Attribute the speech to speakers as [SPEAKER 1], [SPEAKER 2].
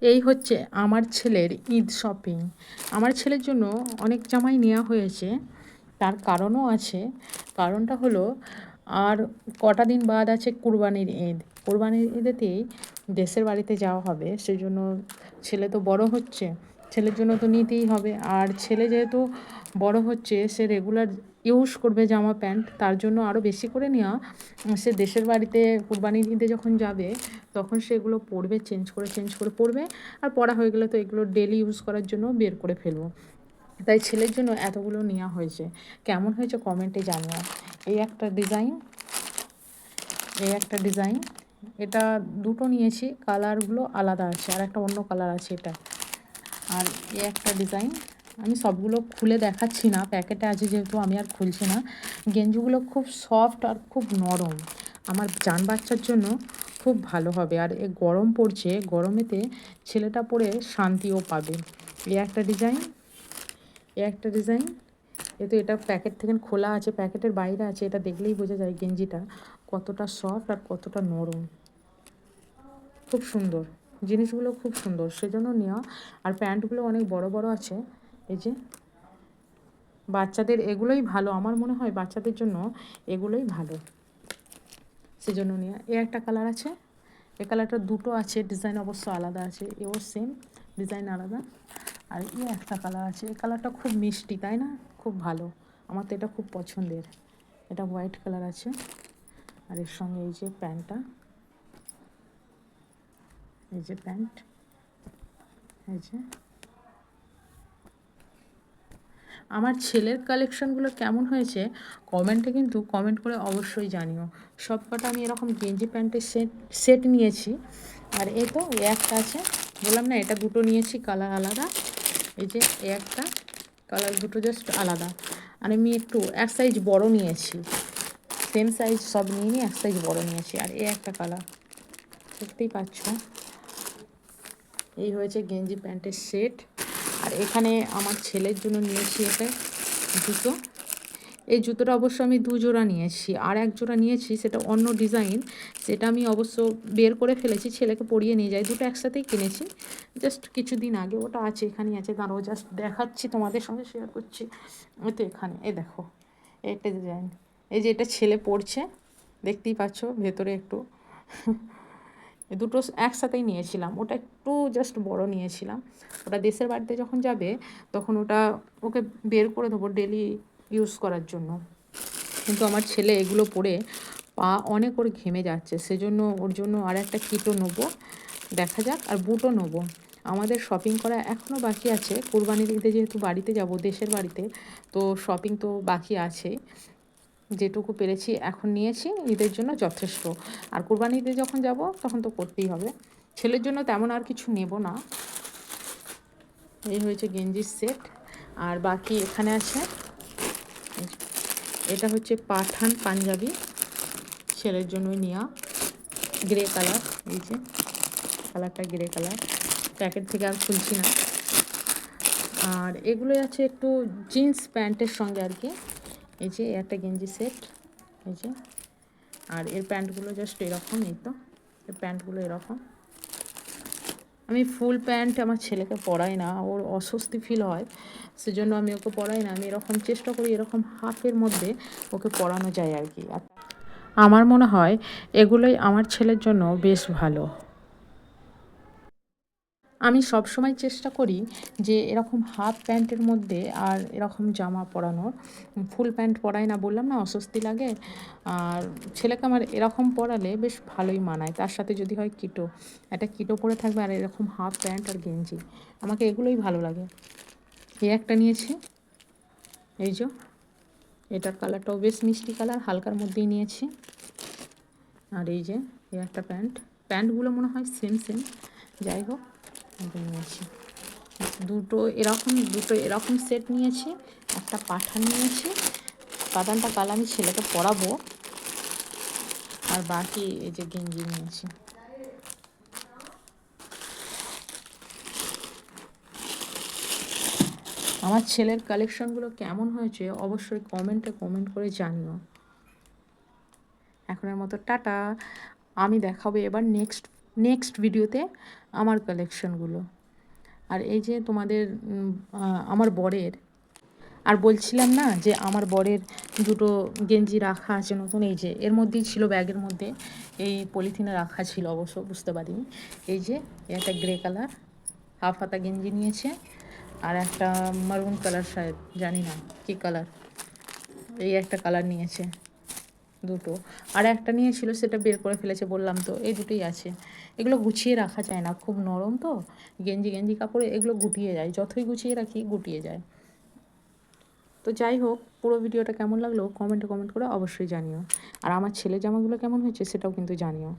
[SPEAKER 1] এই হচ্ছে আমার ছেলের ঈদ শপিং। আমার ছেলের জন্য অনেক জামাই নেওয়া হয়েছে, তার কারণও আছে। কারণটা হলো আর কটা দিন বাদ আছে কুরবানির ঈদ। কুরবানির ঈদেতেই দেশের বাড়িতে যাওয়া হবে, সেজন্য ছেলে তো বড় হচ্ছে, ছেলের জন্য তো নিতেই হবে। আর ছেলে যেহেতু বড় হচ্ছে, সে রেগুলার ইউজ করবে জামা প্যান্ট, তার জন্য আরও বেশি করে নেওয়া। সে দেশের বাড়িতে কুরবানির ঈদে যখন যাবে, তখন সেগুলো পরবে, চেঞ্জ করে পরবে। আর পরা হয়ে গেলে তো এগুলো ডেলি ইউজ করার জন্য বের করে ফেলবো। তাই ছেলের জন্য এতগুলো নেওয়া হয়েছে। কেমন হয়েছে কমেন্টে জানিও। এই একটা ডিজাইন, এই একটা ডিজাইন, এটা দুটো নিয়েছি, কালারগুলো আলাদা আছে, আর একটা অন্য কালার আছে এটা। আর এই একটা ডিজাইন, আমি সবগুলো খুলে দেখাচ্ছি না, প্যাকেটে আছে যেহেতু আমি আর খুলছি না। গেঞ্জিগুলো খুব সফট আর খুব নরম, আমার জান বাচ্চার জন্য খুব ভালো হবে। আর এ গরম পড়ছে, গরমেতে ছেলেটা পরে শান্তিও পাবে। এই একটা ডিজাইন, এ একটা ডিজাইন, যেহেতু এটা প্যাকেট থেকে খোলা আছে, প্যাকেটের বাইরে আছে, এটা দেখলেই বোঝা যায় গেঞ্জিটা কতটা সফট আর কতটা নরম। খুব সুন্দর, জিনিসগুলো খুব সুন্দর, সেজন্য নেওয়া। আর প্যান্টগুলো অনেক বড় বড় আছে, এই যে বাচ্চাদের এগুলোই ভালো, আমার মনে হয় বাচ্চাদের জন্য এগুলোই ভালো, সেজন্য নেওয়া। এ একটা কালার আছে, এ কালারটা দুটো আছে, ডিজাইন অবশ্য আলাদা আছে, এও সেম ডিজাইন আলাদা। আর একটা কালার আছে, এই কালারটা খুব মিষ্টি, তাই না? খুব ভালো, আমার তো এটা খুব পছন্দের। এটা হোয়াইট কালার আছে, আর এর সঙ্গে এই যে প্যান্টটা, এই যে প্যান্ট, এই যে। আমার ছেলের কালেকশানগুলো কেমন হয়েছে কমেন্টে কিন্তু কমেন্ট করে অবশ্যই জানিও। সব কটা আমি এরকম গেঞ্জি প্যান্টের সেট নিয়েছি। আর এই তো একটা আছে, বললাম না এটা দুটো নিয়েছি, কালার আলাদা। এই যে একটা কালার, দুটো জাস্ট আলাদা। আর আমি একটু এক সাইজ বড় নিয়েছি, সেম সাইজ সব নিয়ে নিয়ে এক সাইজ বড় নিয়েছি। আর একটা কালার, দেখতেই পাচ্ছ। এই হয়েছে গেঞ্জি প্যান্টের সেট। আর এখানে আমার ছেলের জন্য নিয়েছি এটা জুতো। এই জুতোটা অবশ্য আমি দুজোড়া নিয়েছি, আর এক জোড়া নিয়েছি সেটা অন্য ডিজাইন, সেটা আমি অবশ্য বের করে ফেলেছি, ছেলেকে পরিয়ে নিয়ে যাই। দুটো একসাথেই কিনেছি জাস্ট কিছুদিন আগে, ওটা আছে এখানেই আছে, তারও জাস্ট দেখাচ্ছি, তোমাদের সঙ্গে শেয়ার করছি। ওই তো এখানে, এই দেখো একটা ডিজাইন, এই যে এটা ছেলে পরছে, দেখতেই পাচ্ছ ভেতরে একটু দুটো একসাথেই নিয়েছিলাম, ওটা একটু জাস্ট বড় নিয়েছিলাম। ওটা দেশের বাড়িতে যখন যাবে তখন ওটা ওকে বের করে দেবো ডেলি ইউজ করার জন্য। কিন্তু আমার ছেলে এগুলো পরে পা অনেক ওর ঘেমে যাচ্ছে, সেজন্য ওর জন্য আর একটা কিটও নেবো, দেখা যাক। আর বুটও নেবো। আমাদের শপিং করা এখনও বাকি আছে, কুরবানির ঈদে যেহেতু বাড়িতে যাব, দেশের বাড়িতে, তো শপিং তো বাকি আছে। যেটুকু পেরেছি এখন নিয়েছি, ঈদের জন্য যথেষ্ট। আর কুরবানি ঈদে যখন যাব তখন তো করতেই হবে। ছেলের জন্য তেমন আর কিছু নেব না। এই হয়েছে গেঞ্জির সেট। আর বাকি এখানে আছে, এটা হচ্ছে পাঠান পাঞ্জাবি, ছেলের জন্যই নেওয়া, গ্রে কালার, এই যে কালারটা গ্রে কালার, প্যাকেট থেকে আর খুলছি না। আর এগুলো আছে একটু জিন্স প্যান্টের সঙ্গে আর কি। এই যে একটা গেঞ্জি সেট, এই যে। আর এর প্যান্টগুলো জাস্ট এরকম, এই তো এর প্যান্টগুলো এরকম। আমি ফুল প্যান্ট আমার ছেলেকে পরাই না, ওর অস্বস্তি ফিল হয়, সেজন্য আমি ওকে পরাই না। আমি এরকম চেষ্টা করি এরকম হাফের মধ্যে ওকে পরানো যায় আর কি। আর আমার মনে হয় এগুলোই আমার ছেলের জন্য বেশ ভালো। আমি সব সময় চেষ্টা করি যে এরকম হাফ প্যান্টের মধ্যে আর এরকম জামা পরানোর, ফুল প্যান্ট পরাই না, বললাম না অস্বস্তি লাগে। আর ছেলেকে আমার এরকম পরালে বেশ ভালোই মানায়, তার সাথে যদি হয় কিটো, একটা কিটো পরে থাকবে আর এরকম হাফ প্যান্ট আর গেঞ্জি, আমাকে এগুলোই ভালো লাগে। এই একটা নিয়েছি, এই যে এটার কালারটাও বেশ মিষ্টি কালার, হালকার মধ্যেই নিয়েছি। আর এই যে এই একটা প্যান্ট, প্যান্টগুলো মনে হয় সেম সেম, যাই হোক নিয়েছি। দুটো এরকম সেট নিয়েছি, একটা পাঠান নিয়েছি, পাঠানটা কাল আমি ছেলেকে পরাবো। আর বাকি এই যে গেঞ্জি নিয়েছি। আমার ছেলের কালেকশনগুলো কেমন হয়েছে অবশ্যই কমেন্টে কমেন্ট করে জানিও। এখনের মতো টাটা, আমি দেখাবো এবার নেক্সট নেক্সট ভিডিওতে আমার কালেকশনগুলো। আর এই যে তোমাদের আমার বরের, আর বলছিলাম না যে আমার বরের দুটো গেঞ্জি রাখা আছে নতুন, এই যে এর মধ্যেই ছিল, ব্যাগের মধ্যে এই পলিথিনে রাখা ছিল, অবশ্য বুঝতে পারিনি। এই যে একটা গ্রে কালার হাফ হাতা গেঞ্জি নিয়েছে, আর একটা মারুন কালার, শায়দ জানি না কী কালার, এই একটা কালার নিয়েছে দুটো। আর একটা নিয়েছিল সেটা বের করে ফেলেছে, বললাম তো। এই দুটোই আছে। এগুলো গুছিয়ে রাখা যায় না, খুব নরম তো গেঞ্জি গেঞ্জি কাপড়ে, এগুলো গুটিয়ে যায়, যতই গুছিয়ে রাখি গুটিয়ে যায়। তো যাই হোক, পুরো ভিডিওটা কেমন লাগলো কমেন্টে কমেন্ট করে অবশ্যই জানিও। আর আমার ছেলে জামাগুলো কেমন হয়েছে সেটাও কিন্তু জানিও।